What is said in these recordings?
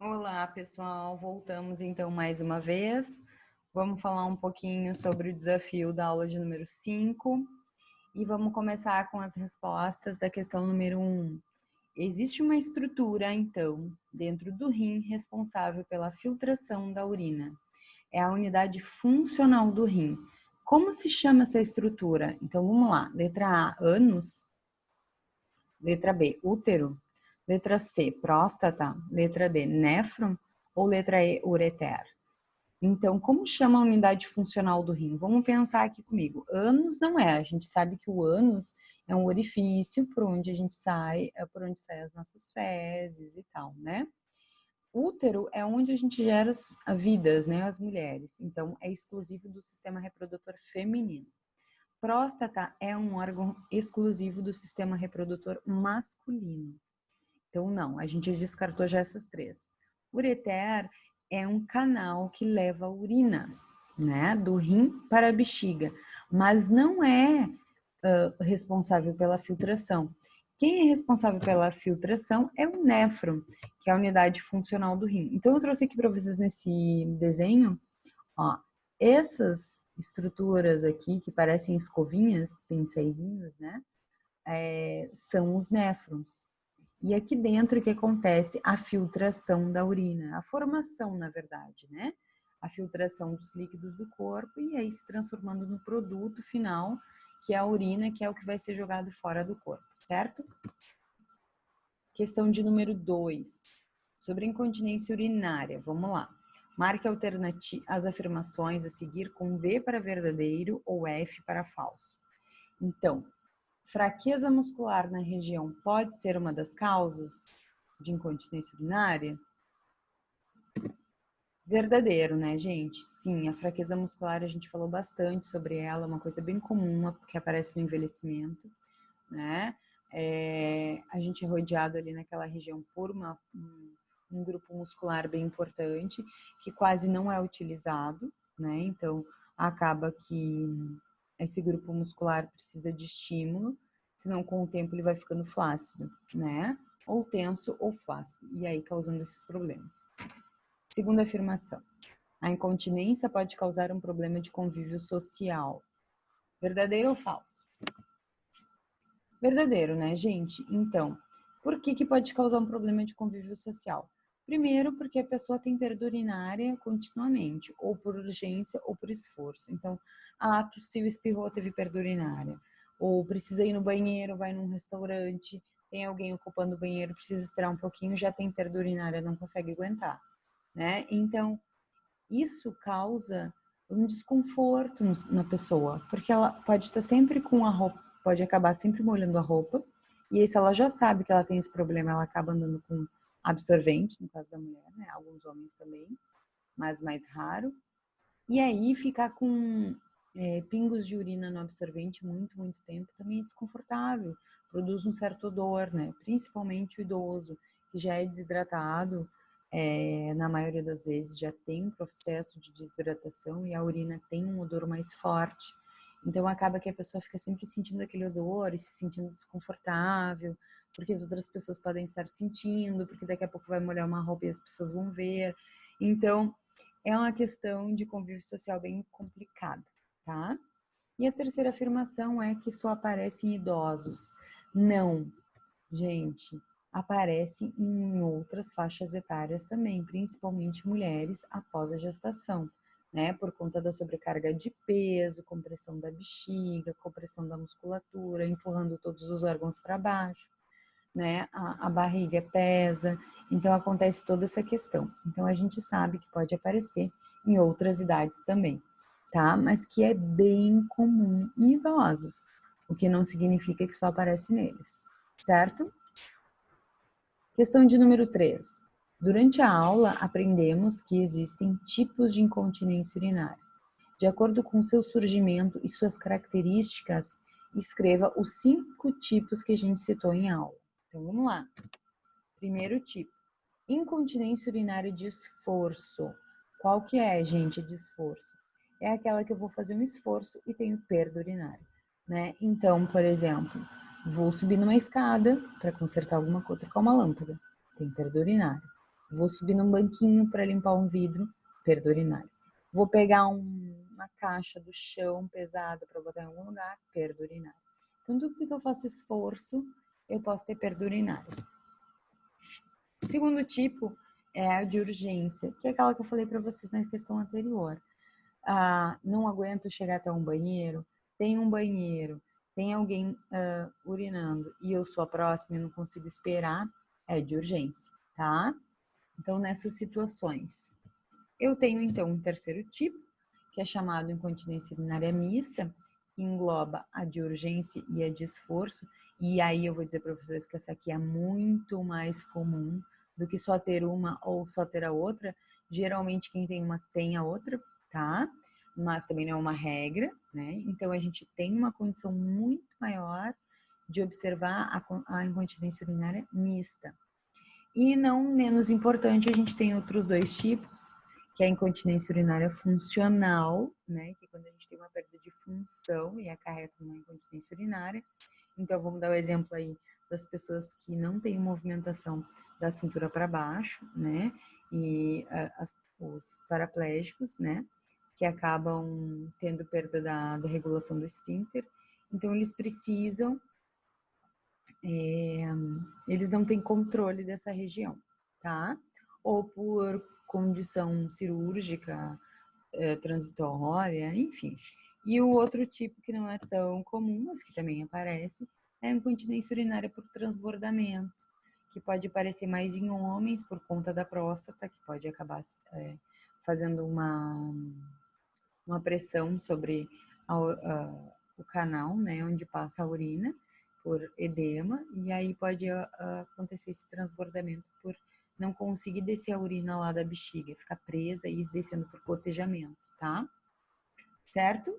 Olá, pessoal. Voltamos então mais uma vez. Vamos falar um pouquinho sobre o desafio da aula de número 5 e vamos começar com as respostas da questão número 1. Existe uma estrutura, então, dentro do rim responsável pela filtração da urina. É a unidade funcional do rim. Como se chama essa estrutura? Então, vamos lá. Letra A, ânus. Letra B, útero. Letra C, próstata. Letra D, néfron. Ou letra E, ureter. Então, como chama a unidade funcional do rim? Vamos pensar aqui comigo. Ânus não é. A gente sabe que o ânus é um orifício por onde a gente sai, por onde saem as nossas fezes e tal, né? Útero é onde a gente gera as vidas, né? As mulheres. Então, é exclusivo do sistema reprodutor feminino. Próstata é um órgão exclusivo do sistema reprodutor masculino. Então, não, a gente descartou já essas três. Ureter é um canal que leva a urina, né, do rim para a bexiga, mas não é responsável pela filtração. Quem é responsável pela filtração é o néfron, que é a unidade funcional do rim. Então, eu trouxe aqui para vocês nesse desenho, ó, essas estruturas aqui, que parecem escovinhas, pincéisinhos, né, são os néfrons. E aqui dentro que acontece a filtração da urina, a formação, na verdade, né? A filtração dos líquidos do corpo e aí se transformando no produto final, que é a urina, que é o que vai ser jogado fora do corpo, certo? Questão de número 2, sobre incontinência urinária. Vamos lá. Marque as afirmações a seguir com V para verdadeiro ou F para falso. Então, fraqueza muscular na região pode ser uma das causas de incontinência urinária? Verdadeiro, né, gente? Sim, a fraqueza muscular a gente falou bastante sobre ela, uma coisa bem comum que aparece no envelhecimento, né? A gente é rodeado ali naquela região por um grupo muscular bem importante que quase não é utilizado, né? Então, acaba que esse grupo muscular precisa de estímulo, senão com o tempo ele vai ficando flácido, né? Ou tenso ou flácido, e aí causando esses problemas. Segunda afirmação. A incontinência pode causar um problema de convívio social. Verdadeiro ou falso? Verdadeiro, né, gente? Então, por que pode causar um problema de convívio social? Primeiro, porque a pessoa tem perda urinária continuamente, ou por urgência ou por esforço. Então, tossiu, espirrou, teve perda urinária. Ou precisa ir no banheiro, vai num restaurante, tem alguém ocupando o banheiro, precisa esperar um pouquinho, já tem perda urinária, não consegue aguentar, né? Então, isso causa um desconforto na pessoa, porque ela pode estar sempre com a roupa, pode acabar sempre molhando a roupa, e aí se ela já sabe que ela tem esse problema, ela acaba andando com absorvente, no caso da mulher, né? Alguns homens também, mas mais raro. E aí ficar com pingos de urina no absorvente muito tempo também é desconfortável, produz um certo odor, né? Principalmente o idoso, que já é desidratado, na maioria das vezes já tem um processo de desidratação e a urina tem um odor mais forte. Então acaba que a pessoa fica sempre sentindo aquele odor e se sentindo desconfortável, porque as outras pessoas podem estar sentindo, porque daqui a pouco vai molhar uma roupa e as pessoas vão ver. Então, é uma questão de convívio social bem complicada, tá? E a terceira afirmação é que só aparece em idosos. Não, gente, aparece em outras faixas etárias também, principalmente mulheres após a gestação, né? Por conta da sobrecarga de peso, compressão da bexiga, compressão da musculatura, empurrando todos os órgãos para baixo, né? A barriga pesa, então acontece toda essa questão. Então a gente sabe que pode aparecer em outras idades também, tá? Mas que é bem comum em idosos, o que não significa que só aparece neles, certo? Questão de número 3. Durante a aula, aprendemos que existem tipos de incontinência urinária. De acordo com seu surgimento e suas características, escreva os 5 tipos que a gente citou em aula. Então, vamos lá. Primeiro tipo, incontinência urinária de esforço. Qual que é, gente, de esforço? É aquela que eu vou fazer um esforço e tenho perda urinária, né? Então, por exemplo, vou subir numa escada para consertar alguma coisa, trocar uma lâmpada, tem perda urinária. Vou subir num banquinho para limpar um vidro, perda urinária. Vou pegar uma caixa do chão pesada para botar em algum lugar, perda urinária. Então, tudo que eu faço esforço, eu posso ter perda urinária. O segundo tipo é a de urgência, que é aquela que eu falei para vocês na questão anterior. Não aguento chegar até um banheiro, tem alguém urinando e eu sou a próxima e não consigo esperar, é de urgência, tá? Então, nessas situações. Eu tenho, então, um terceiro tipo, que é chamado incontinência urinária mista, que engloba a de urgência e a de esforço, e aí eu vou dizer para vocês que essa aqui é muito mais comum do que só ter uma ou só ter a outra. Geralmente quem tem uma tem a outra, tá? Mas também não é uma regra, né? Então a gente tem uma condição muito maior de observar a incontinência urinária mista. E não menos importante, a gente tem outros dois tipos, que é a incontinência urinária funcional, né? Que é quando a gente tem uma perda de função e acarreta uma incontinência urinária. Então, vamos dar o exemplo aí das pessoas que não têm movimentação da cintura para baixo, né? E os paraplégicos, né? Que acabam tendo perda da regulação do esfíncter. Então, eles não têm controle dessa região, tá? Ou por condição cirúrgica, transitória, enfim. E o outro tipo que não é tão comum, mas que também aparece, é a incontinência urinária por transbordamento, que pode aparecer mais em homens por conta da próstata, que pode acabar fazendo uma pressão sobre o canal, né, onde passa a urina, por edema, e aí pode acontecer esse transbordamento por não conseguir descer a urina lá da bexiga, ficar presa e descendo por gotejamento, tá? Certo?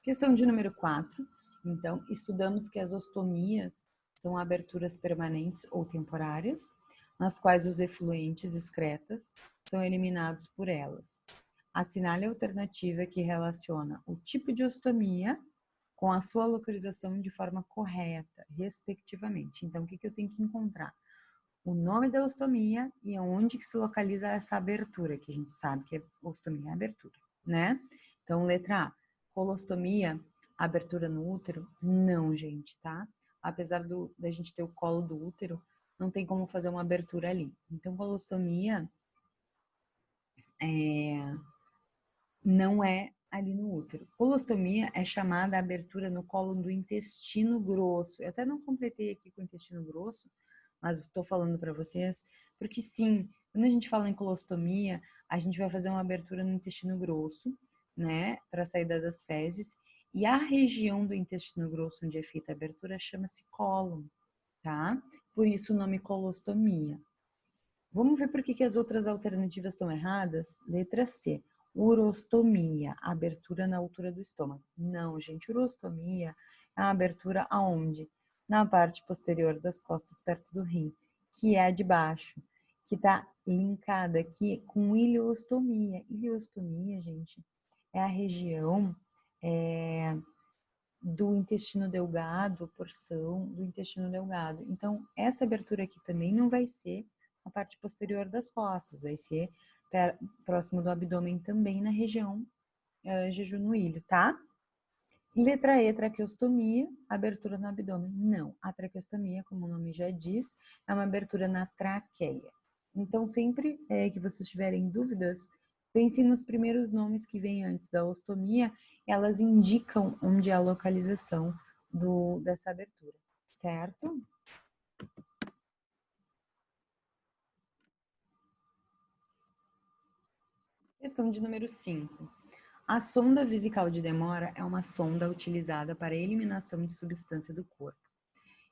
Questão de número 4. Então, estudamos que as ostomias são aberturas permanentes ou temporárias, nas quais os efluentes excretas são eliminados por elas. Assinale a alternativa que relaciona o tipo de ostomia com a sua localização de forma correta, respectivamente. Então, o que eu tenho que encontrar? O nome da ostomia e onde que se localiza essa abertura, que a gente sabe que ostomia é abertura, né? Então, letra A, colostomia, abertura no útero? Não, gente, tá? Apesar da gente ter o colo do útero, não tem como fazer uma abertura ali. Então, colostomia não é ali no útero. Colostomia é chamada abertura no colo do intestino grosso. Eu até não completei aqui com o intestino grosso, mas estou falando para vocês, porque sim, quando a gente fala em colostomia, a gente vai fazer uma abertura no intestino grosso, né, para a saída das fezes, e a região do intestino grosso onde é feita a abertura chama-se cólon, tá? Por isso o nome colostomia. Vamos ver por que as outras alternativas estão erradas? Letra C. Urostomia, abertura na altura do estômago. Não, gente, urostomia é a abertura aonde? Na parte posterior das costas, perto do rim, que é a de baixo, que está linkada aqui com ileostomia. Ileostomia, gente, é a região do intestino delgado, porção do intestino delgado. Então, essa abertura aqui também não vai ser a parte posterior das costas, vai ser próximo do abdômen também na região jejunoíleo, tá? Letra E, traqueostomia, abertura no abdômen. Não, a traqueostomia, como o nome já diz, é uma abertura na traqueia. Então, sempre que vocês tiverem dúvidas, pensem nos primeiros nomes que vêm antes da ostomia, elas indicam onde é a localização dessa abertura, certo? Questão de número 5. A sonda vesical de Demora é uma sonda utilizada para a eliminação de substância do corpo.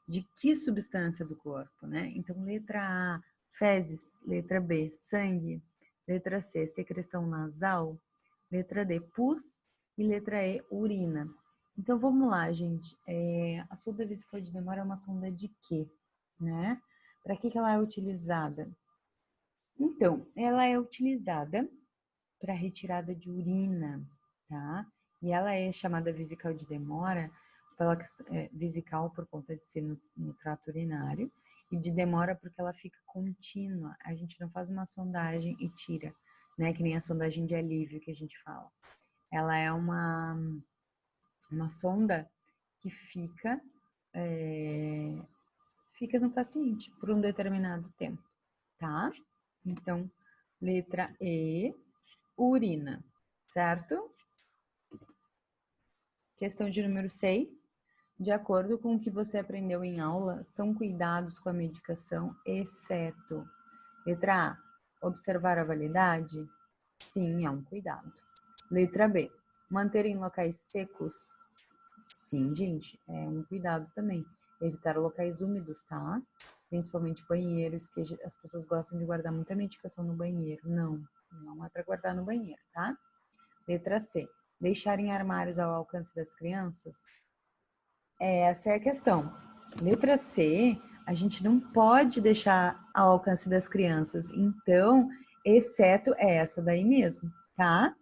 De que substância do corpo, né? Então, letra A, fezes. Letra B, sangue. Letra C, secreção nasal. Letra D, pus. E letra E, urina. Então, vamos lá, gente. A sonda vesical de Demora é uma sonda de quê, né? Para que ela é utilizada? Então, ela é utilizada para retirada de urina, tá? E ela é chamada vesical de Demora, vesical por conta de ser no trato urinário, e de demora porque ela fica contínua. A gente não faz uma sondagem e tira, né? Que nem a sondagem de alívio que a gente fala. Ela é uma sonda que fica no paciente por um determinado tempo, tá? Então, letra E, urina, certo? Questão de número 6. De acordo com o que você aprendeu em aula, são cuidados com a medicação, exceto. Letra A, observar a validade? Sim, é um cuidado. Letra B, manter em locais secos? Sim, gente, é um cuidado também. Evitar locais úmidos, tá? Principalmente banheiros, que as pessoas gostam de guardar muita medicação no banheiro. Não, não é para guardar no banheiro, tá? Letra C, deixar em armários ao alcance das crianças? Essa é a questão. Letra C, a gente não pode deixar ao alcance das crianças. Então, exceto essa daí mesmo, tá?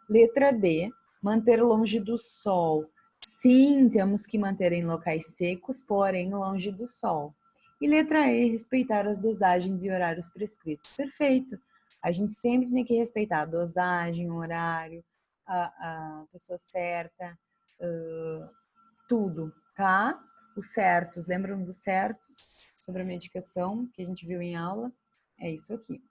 Letra D, manter longe do sol. Sim, temos que manter em locais secos, porém longe do sol. E letra E, respeitar as dosagens e horários prescritos. Perfeito. A gente sempre tem que respeitar a dosagem, o horário, a pessoa certa, tudo, tá? Os certos, lembram dos certos sobre a medicação que a gente viu em aula? É isso aqui.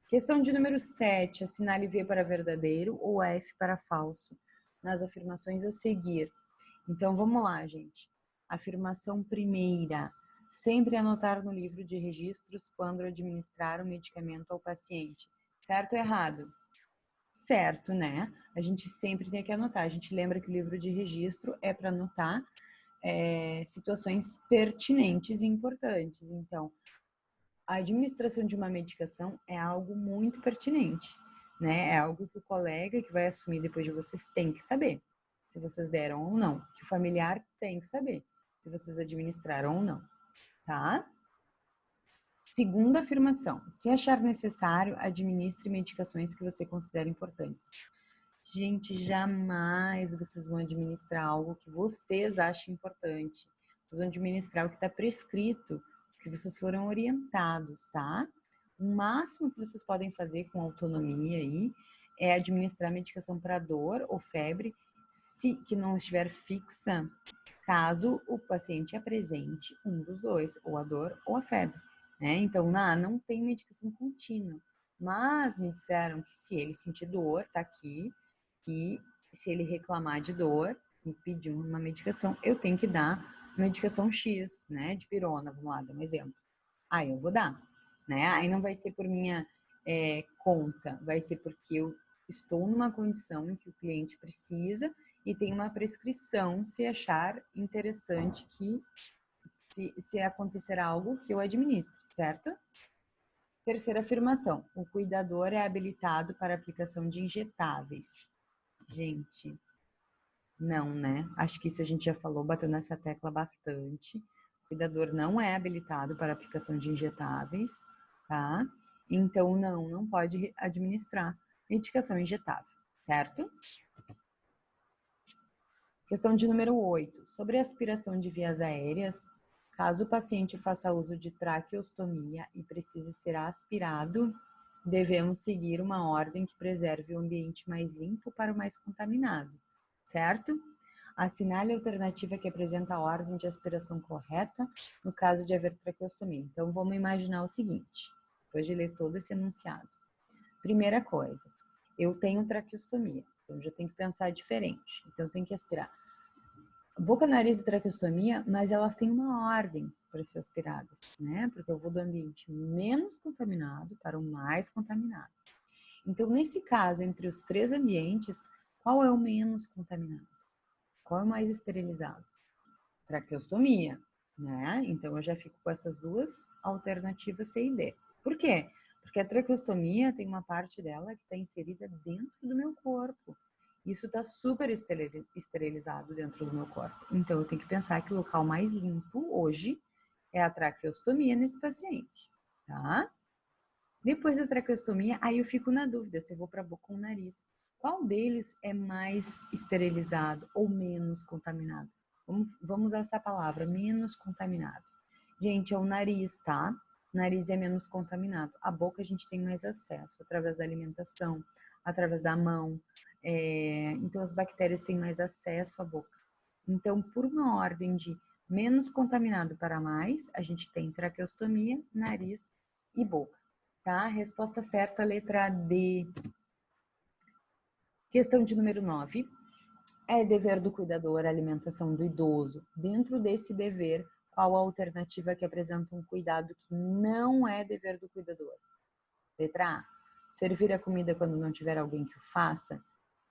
Questão de número 7, assinale V para verdadeiro ou F para falso nas afirmações a seguir. Então, vamos lá, gente. Afirmação primeira. Sempre anotar no livro de registros quando administrar o medicamento ao paciente. Certo ou errado? Certo, né? A gente sempre tem que anotar. A gente lembra que o livro de registro é para anotar situações pertinentes e importantes. Então, a administração de uma medicação é algo muito pertinente, né? É algo que o colega que vai assumir depois de vocês tem que saber se vocês deram ou não, que o familiar tem que saber se vocês administraram ou não, tá? Segunda afirmação, se achar necessário, administre medicações que você considera importantes. Gente, jamais vocês vão administrar algo que vocês acham importante. Vocês vão administrar o que está prescrito, o que vocês foram orientados, tá? O máximo que vocês podem fazer com autonomia aí é administrar medicação para dor ou febre, se que não estiver fixa, caso o paciente apresente um dos dois, ou a dor ou a febre, né? Então, não tem medicação contínua, mas me disseram que se ele sentir dor, tá aqui, e se ele reclamar de dor e pedir uma medicação, eu tenho que dar medicação X, né, de pirona, vamos lá, dar um exemplo. Aí eu vou dar, né? Aí não vai ser por minha conta, vai ser porque eu estou numa condição em que o cliente precisa e tem uma prescrição se achar interessante que se acontecer algo que eu administre, certo? Terceira afirmação, o cuidador é habilitado para aplicação de injetáveis. Gente, não, né? Acho que isso a gente já falou, bateu nessa tecla bastante. O cuidador não é habilitado para aplicação de injetáveis, tá? Então, não pode administrar medicação injetável, certo? Questão de número 8. Sobre a aspiração de vias aéreas, caso o paciente faça uso de traqueostomia e precise ser aspirado, devemos seguir uma ordem que preserve o ambiente mais limpo para o mais contaminado, certo? Assinale a alternativa que apresenta a ordem de aspiração correta no caso de haver traqueostomia. Então, vamos imaginar o seguinte, depois de ler todo esse enunciado. Primeira coisa, eu tenho traqueostomia, então já tenho que pensar diferente. Então, eu tenho que aspirar boca, nariz e traqueostomia, mas elas têm uma ordem para ser aspiradas, né? Porque eu vou do ambiente menos contaminado para o mais contaminado. Então, nesse caso, entre os três ambientes, qual é o menos contaminado? Qual é o mais esterilizado? Traqueostomia, né? Então, eu já fico com essas duas alternativas C e D. Por quê? Porque a traqueostomia tem uma parte dela que está inserida dentro do meu corpo. Isso está super esterilizado dentro do meu corpo. Então, eu tenho que pensar que o local mais limpo hoje é a traqueostomia nesse paciente, tá? Depois da traqueostomia, aí eu fico na dúvida se eu vou para a boca ou nariz. Qual deles é mais esterilizado ou menos contaminado? Vamos usar essa palavra, menos contaminado. Gente, é o nariz, tá? O nariz é menos contaminado. A boca a gente tem mais acesso através da alimentação, através da mão. Então, as bactérias têm mais acesso à boca. Então, por uma ordem de menos contaminado para mais, a gente tem traqueostomia, nariz e boca, tá? Resposta certa, letra D. Questão de número 9. É dever do cuidador a alimentação do idoso. Dentro desse dever, qual a alternativa que apresenta um cuidado que não é dever do cuidador? Letra A. Servir a comida quando não tiver alguém que o faça.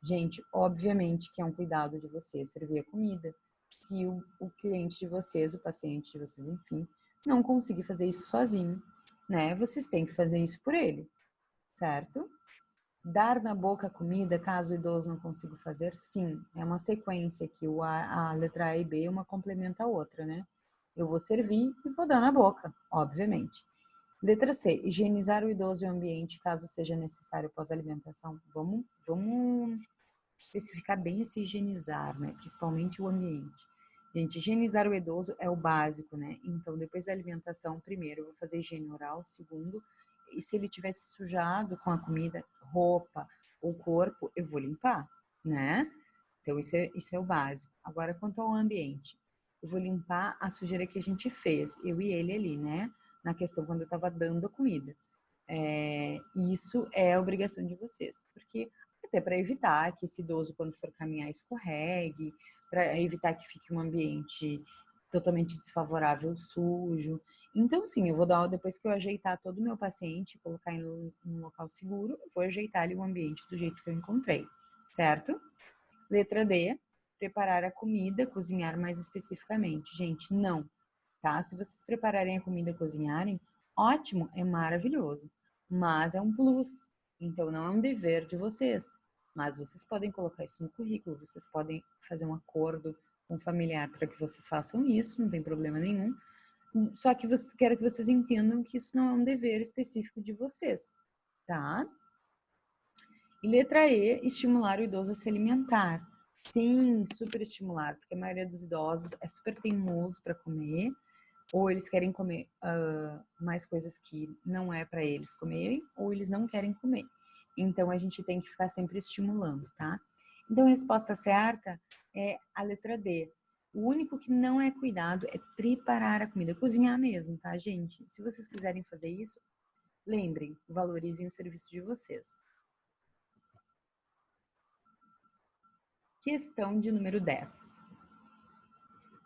Gente, obviamente que é um cuidado de vocês servir a comida. Se o cliente de vocês, o paciente de vocês, enfim, não conseguir fazer isso sozinho, né? Vocês têm que fazer isso por ele, certo? Dar na boca a comida, caso o idoso não consiga fazer, sim. É uma sequência que a letra A e B uma complementa a outra, né? Eu vou servir e vou dar na boca, obviamente. Letra C, higienizar o idoso e o ambiente, caso seja necessário pós-alimentação. Vamos especificar bem esse higienizar, né? Principalmente o ambiente. Gente, higienizar o idoso é o básico, né? Então, depois da alimentação, primeiro, eu vou fazer higiene oral. Segundo, e se ele tivesse sujado com a comida, roupa ou corpo, eu vou limpar, né? Então, isso é o básico. Agora, quanto ao ambiente, eu vou limpar a sujeira que a gente fez, eu e ele ali, né? Na questão quando eu estava dando a comida. Isso é obrigação de vocês, porque até para evitar que esse idoso, quando for caminhar, escorregue, para evitar que fique um ambiente totalmente desfavorável, sujo. Então, sim, eu vou dar, depois que eu ajeitar todo o meu paciente, colocar em um local seguro, eu vou ajeitar ali o ambiente do jeito que eu encontrei, certo? Letra D, preparar a comida, cozinhar mais especificamente. Gente, não, tá? Se vocês prepararem a comida e cozinharem, ótimo, é maravilhoso, mas é um plus, então não é um dever de vocês, mas vocês podem colocar isso no currículo, vocês podem fazer um acordo com o familiar para que vocês façam isso, não tem problema nenhum, só que quero que vocês entendam que isso não é um dever específico de vocês, tá? E letra E, estimular o idoso a se alimentar. Sim, super estimular, porque a maioria dos idosos é super teimoso para comer, ou eles querem comer mais coisas que não é para eles comerem, ou eles não querem comer. Então, a gente tem que ficar sempre estimulando, tá? Então, a resposta certa é a letra D. O único que não é cuidado é preparar a comida, cozinhar mesmo, tá, gente? Se vocês quiserem fazer isso, lembrem, valorizem o serviço de vocês. Questão de número 10.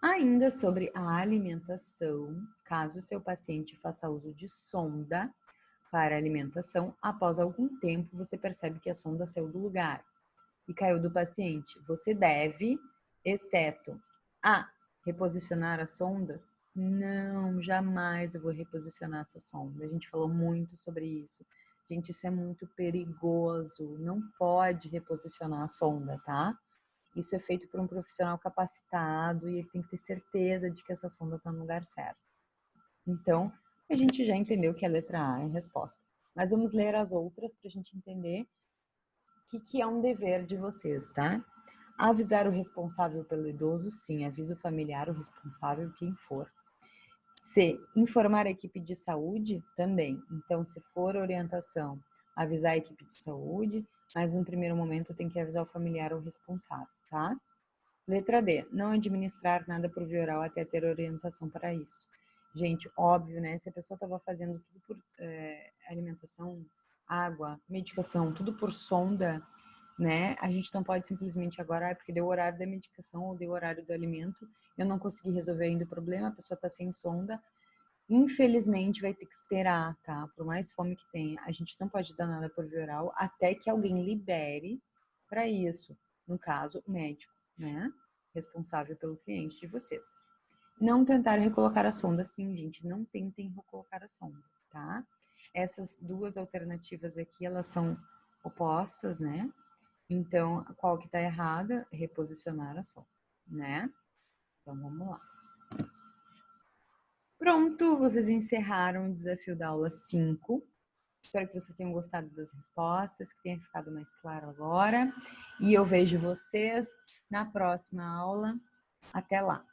Ainda sobre a alimentação, caso seu paciente faça uso de sonda para alimentação, após algum tempo você percebe que a sonda saiu do lugar e caiu do paciente, você deve, exceto A, reposicionar a sonda? Não, jamais eu vou reposicionar essa sonda. A gente falou muito sobre isso. Gente, isso é muito perigoso. Não pode reposicionar a sonda, tá? Isso é feito por um profissional capacitado e ele tem que ter certeza de que essa sonda está no lugar certo. Então, a gente já entendeu que a letra A é a resposta. Mas vamos ler as outras para a gente entender o que é um dever de vocês, tá? Avisar o responsável pelo idoso, sim. Avisa o familiar, o responsável, quem for. C. Informar a equipe de saúde, também. Então, se for orientação, avisar a equipe de saúde, mas no primeiro momento tem que avisar o familiar ou o responsável, tá? Letra D. Não administrar nada por via oral até ter orientação para isso. Gente, óbvio, né? Se a pessoa estava fazendo tudo por alimentação, água, medicação, tudo por sonda, né? A gente não pode simplesmente agora, porque deu o horário da medicação ou deu o horário do alimento, eu não consegui resolver ainda o problema, a pessoa está sem sonda, infelizmente vai ter que esperar, tá? Por mais fome que tenha, a gente não pode dar nada por via oral até que alguém libere para isso. No caso, o médico, né? Responsável pelo cliente de vocês. Não tentar recolocar a sonda, sim, gente. Não tentem recolocar a sonda, tá? Essas duas alternativas aqui, elas são opostas, né? Então, qual que tá errada? Reposicionar a sonda, né? Então, vamos lá. Pronto, vocês encerraram o desafio da aula 5. Espero que vocês tenham gostado das respostas, que tenha ficado mais claro agora. E eu vejo vocês na próxima aula. Até lá!